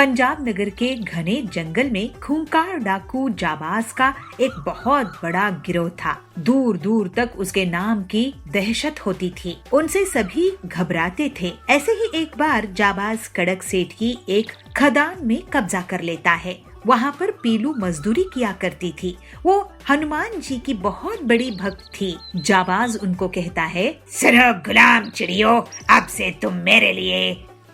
पंजाब नगर के घने जंगल में खूंखार डाकू जाबाज का एक बहुत बड़ा गिरोह था। दूर दूर तक उसके नाम की दहशत होती थी। उनसे सभी घबराते थे। ऐसे ही एक बार जाबाज कड़क सेठ की एक खदान में कब्जा कर लेता है। वहाँ पर पीलू मजदूरी किया करती थी। वो हनुमान जी की बहुत बड़ी भक्त थी। जाबाज उनको कहता है, सुनो गुलाम चिड़ियों, अब से तुम मेरे लिए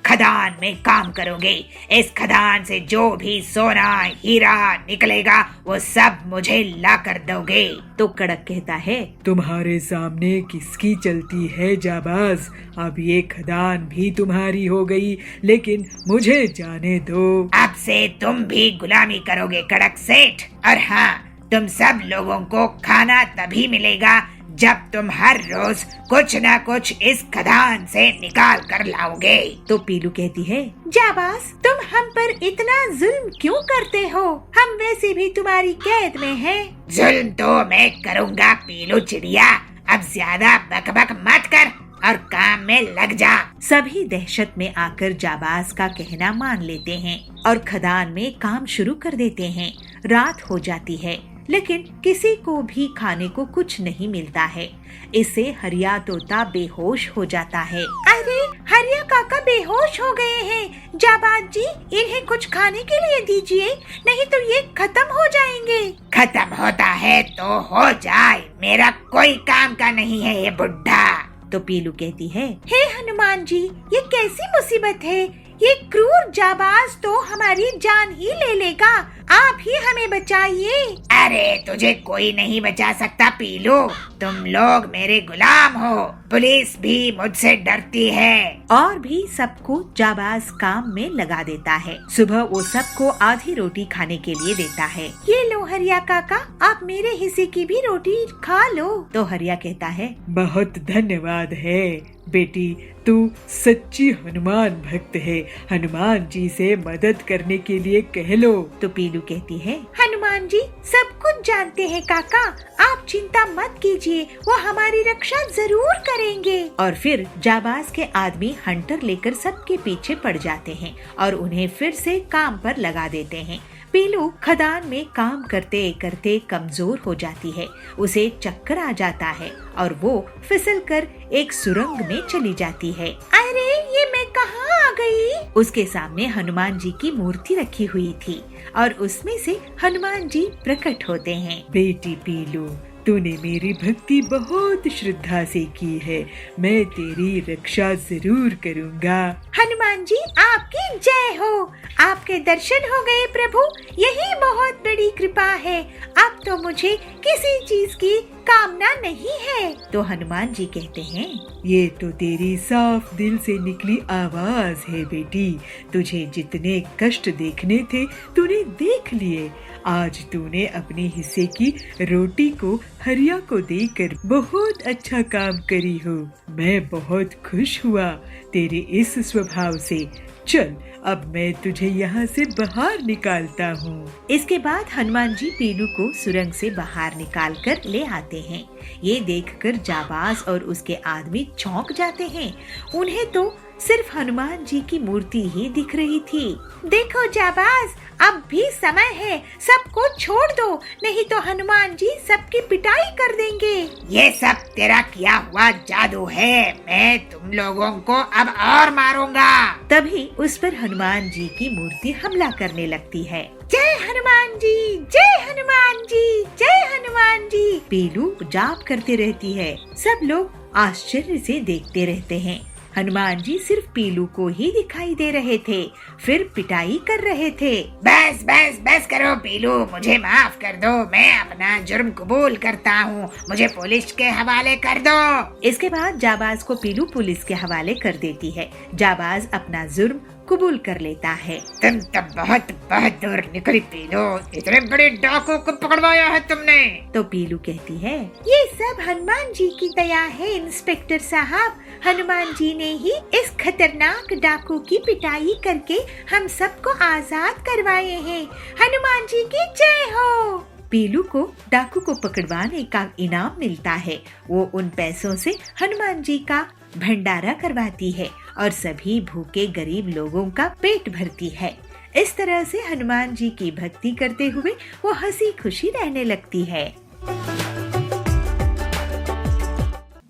खदान में काम करोगे। इस खदान से जो भी सोना हीरा निकलेगा वो सब मुझे ला कर दोगे। तो कड़क कहता है, तुम्हारे सामने किसकी चलती है जाबाज, अब ये खदान भी तुम्हारी हो गई, लेकिन मुझे जाने दो। अब से तुम भी गुलामी करोगे कड़क सेठ। और हाँ, तुम सब लोगों को खाना तभी मिलेगा जब तुम हर रोज कुछ न कुछ इस खदान से निकाल कर लाओगे। तो पीलू कहती है, जाबाज तुम हम पर इतना जुल्म क्यों करते हो? हम वैसे भी तुम्हारी कैद में हैं। जुल्म तो मैं करूँगा पीलू चिड़िया, अब ज्यादा बकबक मत कर और काम में लग जा। सभी दहशत में आकर जाबाज का कहना मान लेते हैं और खदान में काम शुरू कर देते हैं। रात हो जाती है, लेकिन किसी को भी खाने को कुछ नहीं मिलता है। इससे हरिया तोता बेहोश हो जाता है। अरे हरिया काका बेहोश हो गए हैं। जाबाज जी, इन्हें कुछ खाने के लिए दीजिए, नहीं तो ये खत्म हो जाएंगे। खत्म होता है तो हो जाए, मेरा कोई काम का नहीं है ये बुढ़ा। तो पीलू कहती है, हे हनुमान जी, ये कैसी मुसीबत है? ये क्रूर जाबाज तो हमारी जान ही ले लेगा। आप ही हमें बचाइए। अरे तुझे कोई नहीं बचा सकता पीलू, तुम लोग मेरे गुलाम हो। पुलिस भी मुझसे डरती है। और भी सबको जाबाज काम में लगा देता है। सुबह वो सबको आधी रोटी खाने के लिए देता है। ये लो हरिया काका, आप मेरे हिस्से की भी रोटी खा लो। तो हरिया कहता है, बहुत धन्यवाद है बेटी, तू सच्ची हनुमान भक्त है। हनुमान जी से मदद करने के लिए कह लो। तो पीलू कहती है, हनुमान जी सब कुछ जानते हैं काका, आप चिंता मत कीजिए, वो हमारी रक्षा जरूर करेंगे। और फिर जाबाज के आदमी हंटर लेकर सबके पीछे पड़ जाते हैं और उन्हें फिर से काम पर लगा देते हैं। पीलू खदान में काम करते करते कमजोर हो जाती है। उसे चक्कर आ जाता है और वो फिसलकर एक सुरंग में चली जाती है। अरे ये मैं कहाँ आ गई? उसके सामने हनुमान जी की मूर्ति रखी हुई थी और उसमें से हनुमान जी प्रकट होते हैं। बेटी पीलू, तूने मेरी भक्ति बहुत श्रद्धा से की है, मैं तेरी रक्षा जरूर करूँगा। हनुमान जी आपकी जय हो, आपके दर्शन हो गए प्रभु, यही बहुत बड़ी कृपा है। अब तो मुझे किसी चीज की कामना नहीं है। तो हनुमान जी कहते हैं, ये तो तेरी साफ दिल से निकली आवाज है बेटी, तुझे जितने कष्ट देखने थे तूने देख लिए। आज तूने अपने हिस्से की रोटी को हरिया को देकर बहुत अच्छा काम करी हो। मैं बहुत खुश हुआ तेरे इस स्वभाव से। चल अब मैं तुझे यहाँ से बाहर निकालता हूँ। इसके बाद हनुमान जी पीलू को सुरंग से बाहर निकाल कर ले आते हैं। ये देखकर जाबाज और उसके आदमी चौंक जाते हैं। उन्हें तो सिर्फ हनुमान जी की मूर्ति ही दिख रही थी। देखो जाबाज, अब भी समय है, सबको छोड़ दो, नहीं तो हनुमान जी सबकी पिटाई कर देंगे। ये सब तेरा किया हुआ जादू है, मैं तुम लोगों को अब और मारूंगा। तभी उस पर हनुमान जी की मूर्ति हमला करने लगती है। जय हनुमान जी, जय हनुमान जी, जय हनुमान जी। पीलू जाप करते रहती है। सब लोग आश्चर्य से देखते रहते हैं। हनुमान जी सिर्फ पीलू को ही दिखाई दे रहे थे, फिर पिटाई कर रहे थे। बस बस बस करो पीलू, मुझे माफ कर दो, मैं अपना जुर्म कबूल करता हूँ, मुझे पुलिस के हवाले कर दो। इसके बाद जाबाज को पीलू पुलिस के हवाले कर देती है। जाबाज अपना जुर्म कबूल कर लेता है। तुम तो बहुत बहादुर निकली पीलू, इतने बड़े डाकू को पकड़वाया है तुमने। तो पीलू कहती है, ये सब हनुमान जी की दया है इंस्पेक्टर साहब। हनुमान जी ने ही इस खतरनाक डाकू की पिटाई करके हम सबको आजाद करवाए हैं। हनुमान जी की जय हो। पीलू को डाकू को पकड़वाने का इनाम मिलता है। वो उन पैसों से हनुमान जी का भंडारा करवाती है और सभी भूखे गरीब लोगों का पेट भरती है। इस तरह से हनुमान जी की भक्ति करते हुए वो हंसी खुशी रहने लगती है।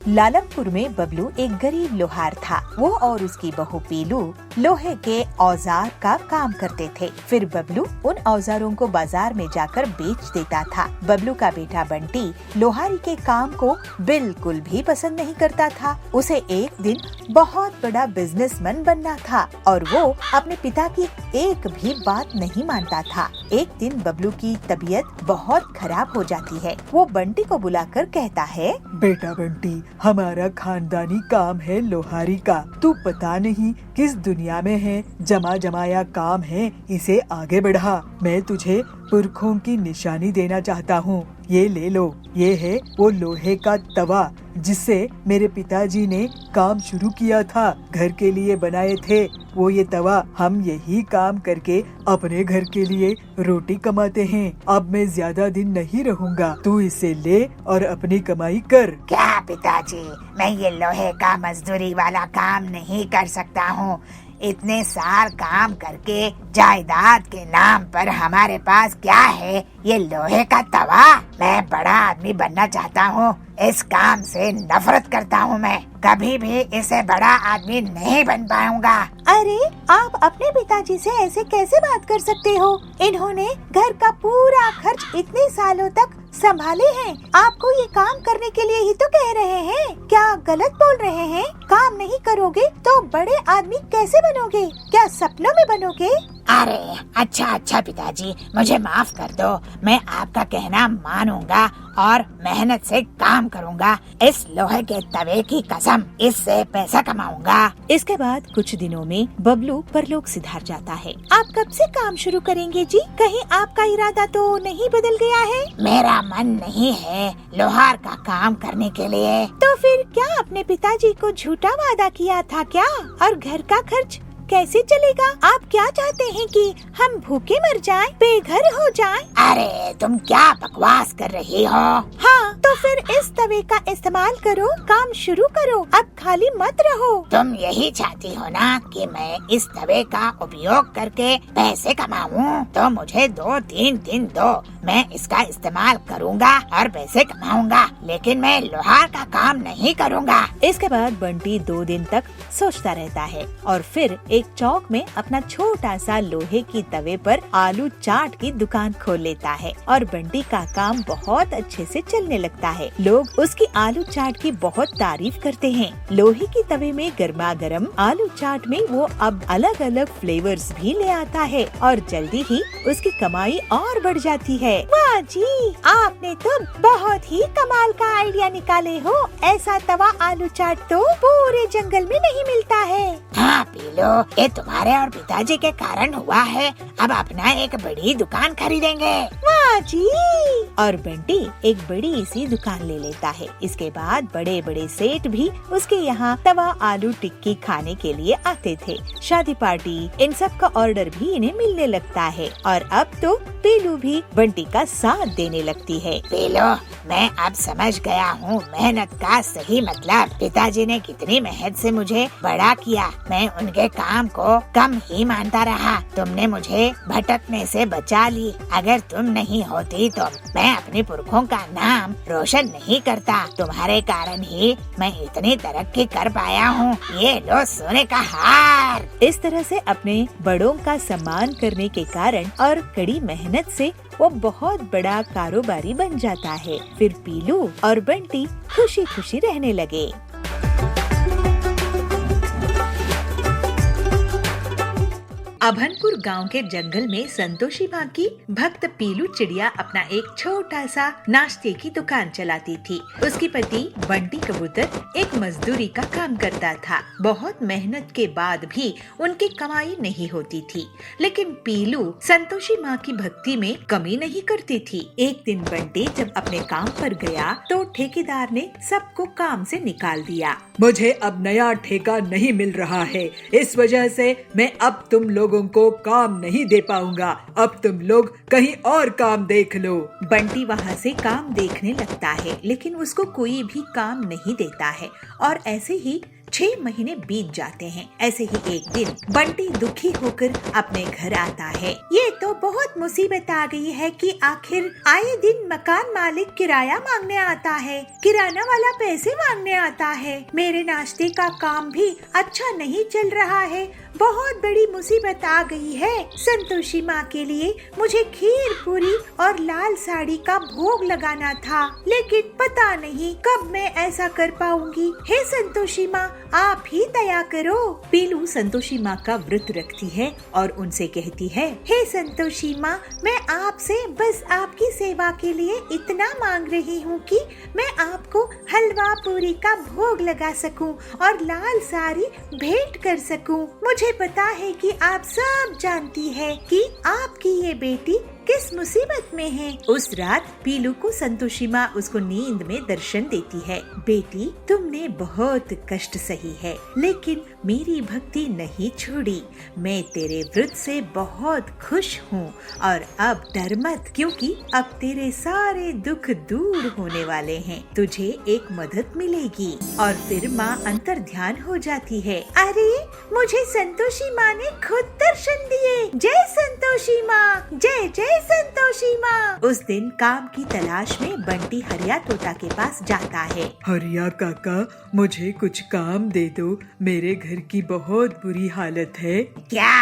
लालमपुर में बबलू एक गरीब लोहार था। वो और उसकी बहू पीलू लोहे के औजार का काम करते थे। फिर बबलू उन औजारों को बाजार में जाकर बेच देता था। बबलू का बेटा बंटी लोहारी के काम को बिल्कुल भी पसंद नहीं करता था। उसे एक दिन बहुत बड़ा बिजनेसमैन बनना था और वो अपने पिता की एक भी बात नहीं मानता था। एक दिन बबलू की तबीयत बहुत खराब हो जाती है। वो बंटी को बुलाकर कहता है, बेटा बंटी, हमारा खानदानी काम है लोहारी का। तू पता नहीं किस दुनिया में है, जमा जमाया काम है, इसे आगे बढ़ा। मैं तुझे पुरखों की निशानी देना चाहता हूँ। ये ले लो, ये है वो लोहे का तवा जिससे मेरे पिताजी ने काम शुरू किया था, घर के लिए बनाए थे वो ये तवा। हम यही काम करके अपने घर के लिए रोटी कमाते हैं। अब मैं ज्यादा दिन नहीं रहूँगा, तू इसे ले और अपनी कमाई कर। क्या पिताजी, मैं ये लोहे का मजदूरी वाला काम नहीं कर सकता हूँ। इतने साल काम करके जायदाद के नाम पर हमारे पास क्या है, ये लोहे का तवा। मैं बड़ा आदमी बनना चाहता हूँ, इस काम से नफरत करता हूँ। मैं कभी भी इसे बड़ा आदमी नहीं बन पाऊंगा। अरे आप अपने पिताजी से ऐसे कैसे बात कर सकते हो? इन्होंने घर का पूरा खर्च इतने सालों तक संभाले हैं। आपको ये काम करने के लिए ही तो कह रहे हैं। क्या गलत बोल रहे हैं? काम नहीं करोगे तो बड़े आदमी कैसे बनोगे? क्या सपनों में बनोगे? अरे अच्छा पिताजी, मुझे माफ कर दो। मैं आपका कहना मानूंगा और मेहनत से काम करूंगा। इस लोहे के तवे की कसम, इससे पैसा कमाऊंगा। इसके बाद कुछ दिनों में बबलू परलोक सिधार जाता है। आप कब से काम शुरू करेंगे जी? कहीं आपका इरादा तो नहीं बदल गया है? मेरा मन नहीं है लोहार का काम करने के लिए। तो फिर क्या अपने पिताजी को झूठा वादा किया था क्या? और घर का खर्च कैसे चलेगा? आप क्या चाहते हैं कि हम भूखे मर जाएं, बेघर हो जाएं? अरे तुम क्या बकवास कर रही हो? हाँ, तो फिर इस तवे का इस्तेमाल करो, काम शुरू करो, अब खाली मत रहो। तुम यही चाहती हो ना कि मैं इस तवे का उपयोग करके पैसे कमाऊं? तो मुझे 2-3 दिन दो, मैं इसका इस्तेमाल करूंगा और पैसे कमाऊंगा, लेकिन मैं लोहार का काम नहीं करूंगा। इसके बाद बंटी 2 दिन तक सोचता रहता है और फिर एक चौक में अपना छोटा सा लोहे की तवे पर आलू चाट की दुकान खोल लेता है और बंटी का काम बहुत अच्छे से चलने लगता है। लोग उसकी आलू चाट की बहुत तारीफ करते हैं। लोहे की तवे में गर्मा गर्म आलू चाट में वो अब अलग अलग फ्लेवर्स भी ले आता है और जल्दी ही उसकी कमाई और बढ़ जाती है। वाह जी, आपने तो बहुत ही कमाल का आइडिया निकाले हो। ऐसा तवा आलू चाट तो पूरे जंगल में नहीं मिलता है। हाँ पीलो, ये तुम्हारे और पिताजी के कारण हुआ है। अब अपना एक बड़ी दुकान खरीदेंगे। वाह जी। और बंटी एक बड़ी सी दुकान ले लेता है। इसके बाद बड़े बड़े सेठ भी उसके यहाँ तवा आलू टिक्की खाने के लिए आते थे। शादी पार्टी इन सब का ऑर्डर भी इन्हें मिलने लगता है और अब तो पीलू भी बंटी का साथ देने लगती है। पीलो, मैं अब समझ गया हूँ मेहनत का सही मतलब। पिताजी ने कितनी मेहनत से मुझे बड़ा किया, मैं उनके काम को कम ही मानता रहा। तुमने मुझे भटकने से बचा ली। अगर तुम नहीं होती तो मैं अपने पुरखों का नाम रोशन नहीं करता। तुम्हारे कारण ही मैं इतनी तरक्की कर पाया हूँ। ये लो सोने का हार। इस तरह से अपने बड़ों का सम्मान करने के कारण और कड़ी मेहनत से वो बहुत बड़ा कारोबारी बन जाता है। फिर पीलू और बंटी खुशी खुशी रहने लगे। अभनपुर गांव के जंगल में संतोषी माँ की भक्त पीलू चिड़िया अपना एक छोटा सा नाश्ते की दुकान चलाती थी। उसकी पति बंटी कबूतर एक मजदूरी का काम करता था। बहुत मेहनत के बाद भी उनकी कमाई नहीं होती थी, लेकिन पीलू संतोषी माँ की भक्ति में कमी नहीं करती थी। एक दिन बंटी जब अपने काम पर गया तो ठेकेदार ने सबको काम से निकाल दिया। मुझे अब नया ठेका नहीं मिल रहा है, इस वजह से मैं अब तुम लोगों को काम नहीं दे पाऊंगा। अब तुम लोग कहीं और काम देख लो। बंटी वहाँ से काम देखने लगता है, लेकिन उसको कोई भी काम नहीं देता है और ऐसे ही 6 महीने बीत जाते हैं। ऐसे ही एक दिन बंटी दुखी होकर अपने घर आता है। ये तो बहुत मुसीबत आ गई है कि आखिर आए दिन मकान मालिक किराया मांगने आता है, किराना वाला पैसे मांगने आता है। मेरे नाश्ते का काम भी अच्छा नहीं चल रहा है। बहुत बड़ी मुसीबत आ गई है। संतोषी माँ के लिए मुझे खीर पूरी और लाल साड़ी का भोग लगाना था, लेकिन पता नहीं कब मैं ऐसा कर पाऊंगी। हे संतोषी माँ, आप ही दया करो। पीलू संतोषी माँ का व्रत रखती है और उनसे कहती है, हे संतोषी माँ, मैं आपसे बस आपकी सेवा के लिए इतना मांग रही हूँ कि मैं आपको हलवा पूरी का भोग लगा सकूं और लाल साड़ी भेंट कर सकूं। मुझे पता है कि आप सब जानती है कि आपकी ये बेटी किस मुसीबत में है। उस रात पीलू को संतोषी माँ उसको नींद में दर्शन देती है। बेटी, तुमने बहुत कष्ट सही है, लेकिन मेरी भक्ति नहीं छोड़ी। मैं तेरे व्रत से बहुत खुश हूँ और अब डर मत, क्योंकि अब तेरे सारे दुख दूर होने वाले हैं। तुझे एक मदद मिलेगी। और फिर माँ अंतर ध्यान हो जाती है। अरे, मुझे संतोषी माँ ने खुद दर्शन दिए। जय संतोषी माँ, जय जय संतोषी माँ। उस दिन काम की तलाश में बंटी हरिया तोता के पास जाता है। हरिया काका, मुझे कुछ काम दे दो, मेरे घर की बहुत बुरी हालत है। क्या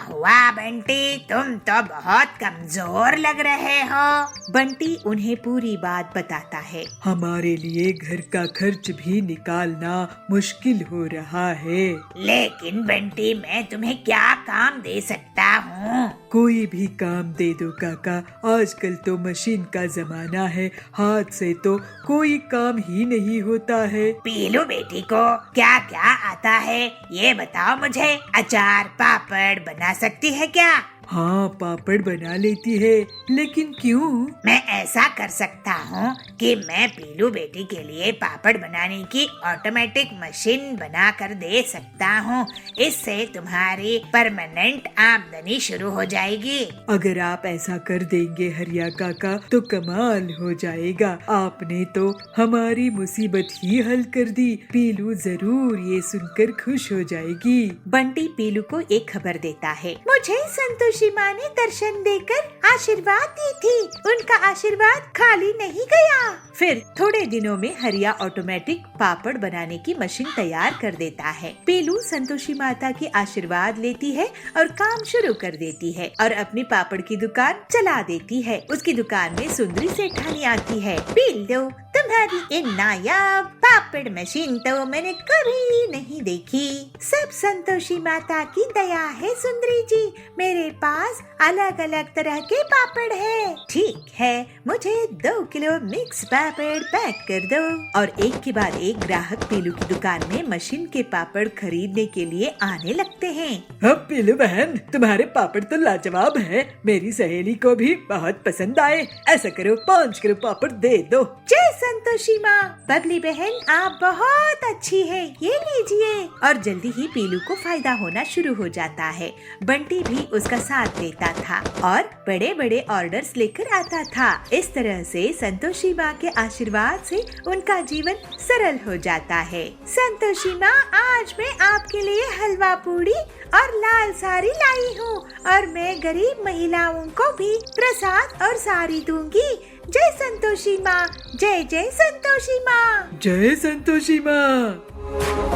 हुआ बंटी, तुम तो बहुत कमजोर लग रहे हो। बंटी उन्हें पूरी बात बताता है। हमारे लिए घर का खर्च भी निकालना मुश्किल हो रहा है। लेकिन बंटी, मैं तुम्हें क्या काम दे सकता हूँ? कोई भी काम दे दो काका, आजकल तो मशीन का जमाना है, हाथ से तो कोई काम ही नहीं होता है। पीलू बेटी को क्या क्या आता है ये बताओ मुझे। अचार पापड़ बना सकती है क्या? हाँ, पापड़ बना लेती है, लेकिन क्यों? मैं ऐसा कर सकता हूँ कि मैं पीलू बेटी के लिए पापड़ बनाने की ऑटोमेटिक मशीन बना कर दे सकता हूँ। इससे तुम्हारी परमानेंट आमदनी शुरू हो जाएगी। अगर आप ऐसा कर देंगे हरिया काका तो कमाल हो जाएगा। आपने तो हमारी मुसीबत ही हल कर दी। पीलू जरूर ये सुनकर खुश हो जाएगी। बंटी पीलू को एक खबर देता है। मुझे संतोषी माँ ने दर्शन देकर आशीर्वाद दी थी। उनका आशीर्वाद खाली नहीं गया। फिर थोड़े दिनों में हरिया ऑटोमेटिक पापड़ बनाने की मशीन तैयार कर देता है। पीलू संतोषी माता की आशीर्वाद लेती है और काम शुरू कर देती है और अपनी पापड़ की दुकान चला देती है। उसकी दुकान में सुंदरी सेठानी आती है। पीलू, तुम्हारी ये नायाब पापड़ मशीन तो मैंने कभी नहीं देखी। सब संतोषी माता की दया है सुंदरी जी। मेरे पास अलग अलग तरह के पापड़ है। ठीक है, मुझे 2 किलो मिक्स पापड़ पैक कर दो। और एक के बाद एक ग्राहक पीलू की दुकान में मशीन के पापड़ खरीदने के लिए आने लगते हैं। अब पीलू बहन, तुम्हारे पापड़ तो लाजवाब है। मेरी सहेली को भी बहुत पसंद आए। ऐसा करो, 5 किलो पापड़ दे दो। जय संतोषी माँ। बबली बहन, आप बहुत अच्छी है, ये लीजिए। और जल्दी ही पीलू को फायदा होना शुरू हो जाता है। बंटी भी उसका साथ देता था और बड़े बड़े ऑर्डर्स लेकर आता था। इस तरह से संतोषी माँ के आशीर्वाद से उनका जीवन सरल हो जाता है। संतोषी माँ, आज मैं आपके लिए हलवा पूरी और लाल साड़ी लाई हूँ और मैं गरीब महिलाओं को भी प्रसाद और साड़ी दूंगी। जय संतोषी माँ, जय जय संतोषी माँ। जय संतोषी माँ।